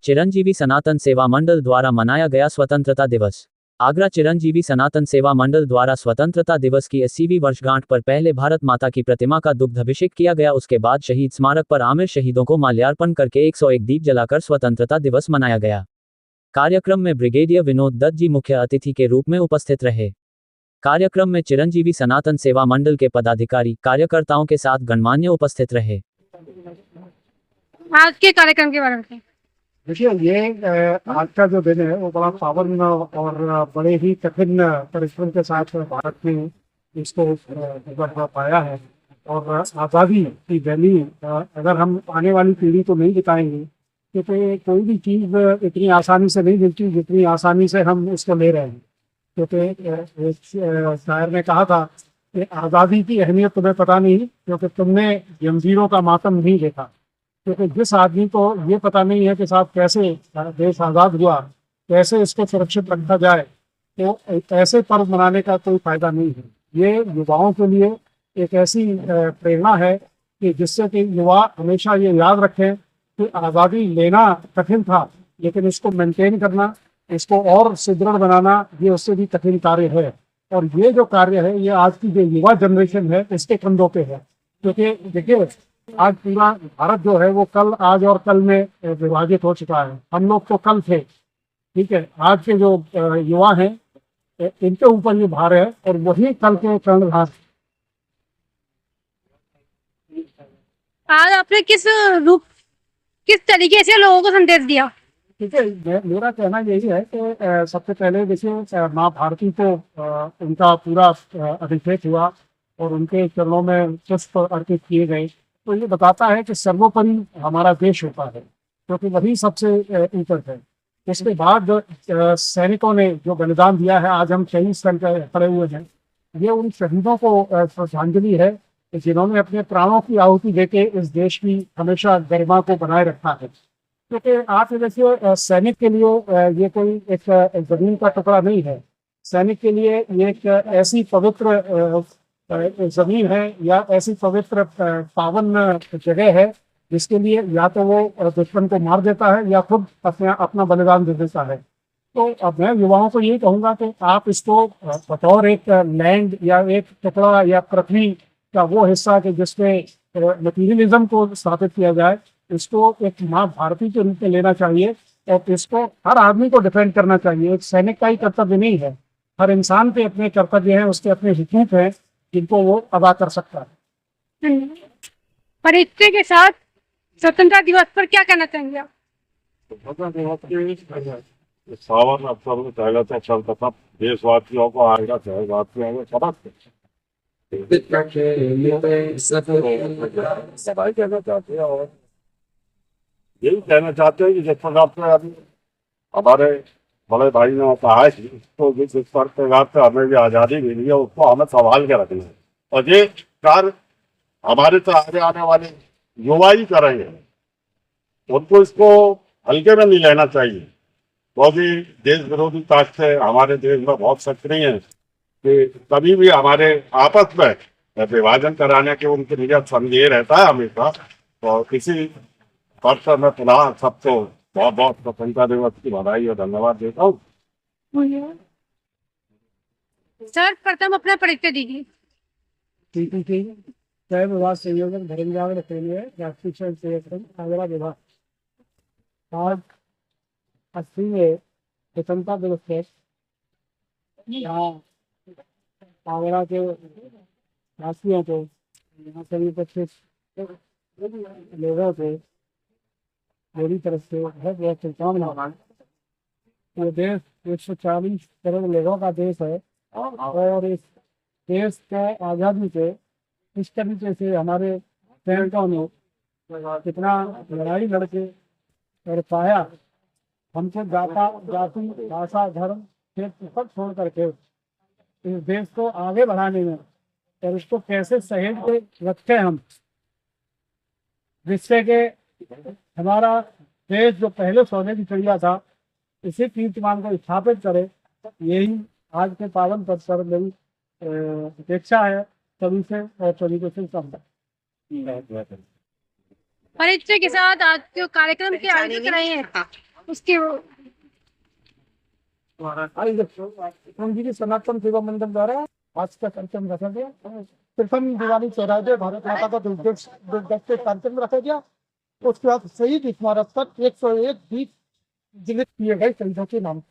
चिरंजीवी सनातन सेवा मंडल द्वारा मनाया गया स्वतंत्रता दिवस। आगरा चिरंजीवी सनातन सेवा मंडल द्वारा स्वतंत्रता दिवस की 80वीं वर्षगांठ पर पहले भारत माता की प्रतिमा का दुग्धाभिषेक किया गया। उसके बाद शहीद स्मारक पर आमिर शहीदों को माल्यार्पण करके 101 दीप जलाकर स्वतंत्रता दिवस मनाया गया। कार्यक्रम में ब्रिगेडियर विनोद दत्त जी मुख्य अतिथि के रूप में उपस्थित रहे। कार्यक्रम में चिरंजीवी सनातन सेवा मंडल के पदाधिकारी कार्यकर्ताओं के साथ गणमान्य उपस्थित रहे। आज के कार्यक्रम के बारे में देखिए, ये आज का जो दिन है वो बड़ा पावन और बड़े ही कठिन परिश्रम के साथ भारत ने इसको कर पाया है। और आज़ादी की वैल्यू अगर हम आने वाली पीढ़ी को नहीं दिखाएंगे तो कोई भी चीज़ इतनी आसानी से नहीं मिलती जितनी आसानी से हम उसको ले रहे हैं। क्योंकि एक शायर ने कहा था कि आज़ादी की अहमियत तुम्हें पता नहीं क्योंकि तुमने जंजीरों का मातम नहीं देखा। क्योंकि जिस आदमी को ये पता नहीं है कि साहब कैसे देश आज़ाद हुआ, कैसे इसको सुरक्षित रखा जाए, तो ऐसे पर्व मनाने का कोई फायदा नहीं है। ये युवाओं के लिए एक ऐसी प्रेरणा है कि जिससे कि युवा हमेशा ये याद रखें कि आज़ादी लेना कठिन था, लेकिन इसको मेंटेन करना, इसको और सुदृढ़ बनाना, ये उससे भी कठिन कार्य है। और ये जो कार्य है ये आज की जो युवा जनरेशन है इसके कंधों पे है। क्योंकि देखिए, आज पूरा भारत जो है वो कल, आज और कल में विभाजित हो चुका है। हम लोग तो कल थे, ठीक है। आज के जो युवा हैं इनके ऊपर ये भार है और वही कल के कर्णधार। आज आपने किस तरीके से लोगों को संदेश दिया? ठीक है, मेरा कहना यही है कि सबसे पहले देखिए, माँ भारती को उनका पूरा अभिषेक हुआ और उनके चरणों में पुष्प अर्पित किए गए। तो ये बताता है कि सर्वोपरि हमारा देश होता है, क्योंकि वही सबसे ऊपर है। इसके बाद सैनिकों ने जो बलिदान दिया है, आज हम शहीद स्थल पर खड़े हुए हैं, ये उन शहीदों को श्रद्धांजलि है जिन्होंने अपने प्राणों की आहुति देके इस देश की हमेशा गरिमा को बनाए रखा है। क्योंकि आप देखिए, सैनिक के लिए ये कोई एक जमीन का टुकड़ा नहीं है। सैनिक के लिए ये एक ऐसी पवित्र जमीन है या ऐसी पवित्र पावन जगह है जिसके लिए या तो वो दुश्मन को मार देता है या खुद अपना बलिदान दे देता है। तो अब मैं युवाओं को यही कहूँगा कि आप इसको बतौर एक लैंड या एक टुकड़ा या पृथ्वी का वो हिस्सा कि जिसमें मटीरियलिज्म को स्थापित किया जाए, इसको एक माँ भारती के रूप में लेना चाहिए और इसको हर आदमी को डिफेंड करना चाहिए। एक सैनिक का ही कर्तव्य नहीं है, हर इंसान के अपने कर्तव्य हैं, उसके अपने हुकूक हैं जिनको वो अदा कर सकता है। परिचय के साथ स्वतंत्रता दिवस पर क्या कहना चाहेंगे आप? सावन अवसर में पहले तो सब देशवासियों को आएगा, शहरवासियों को समझ सफाई कहना चाहते हैं और यही कहना चाहते हैं कि जिस प्रकार से अभी हमारे बड़े भाई ने कहा है तो जिस स्तर पे हमें भी आज़ादी मिली है उसको हमें संभाल के रखना है। और ये कार्य हमारे से आगे आने वाले युवा ही करेंगे, उनको इसको हल्के में नहीं लेना चाहिए। क्योंकि देश विरोधी ताकतें हमारे देश में बहुत सक्रिय हैं कि कभी भी हमारे आपस में विभाजन कराने के उनके नियत संदेह रहता है हमेशा। तो किसी वर्ष में पुनः सबको बहुत बहुत स्वतंत्रता दिवस की बधाई और धन्यवाद देता हूँ। सर, प्रथम अपना परिचय दीजिए। जय विभाग संयोजक धर्मजागरण के लिए राष्ट्रीय स्वयं सेवक आगरा विभाग। आज 80वें स्वतंत्रता दिवस है। यहाँ आगरा के वासियों को, यहाँ सभी उपस्थित लोगों को मेरी तरफ से बहुत बहुत शुभकामनाएं। ये देश 140 करोड़ लोगों का देश है और इस देश के आज़ादी पे इस तरीके से हमारे सैनिकों ने कितना लड़ाई लड़के और पाया। हमसे जाति भाषा धर्म क्षेत्र सब छोड़ करके इस देश को आगे बढ़ाने में और इसको कैसे सहेज के रखे हम, जिससे कि हमारा देश जो पहले सोने की चिड़िया था इसी कीर्तिमान को स्थापित करे। यही आज के पावन पद पर मेरी अपेक्षा है सभी से और सभी को शुभकामनाएं। परिचय के साथ आज जो कार्यक्रम के आयोजन कराए हैं उसके श्रमजीवी सनातन सेवा मंडल द्वारा आज का कार्यक्रम रखा गया। प्रथम दिवाली चौराहे भारत माता का दुर्दर्श कार्यक्रम रखा गया। उसके बाद शहीद स्मारक पर 101 दीप जिलित किए गए शहीदों के नाम।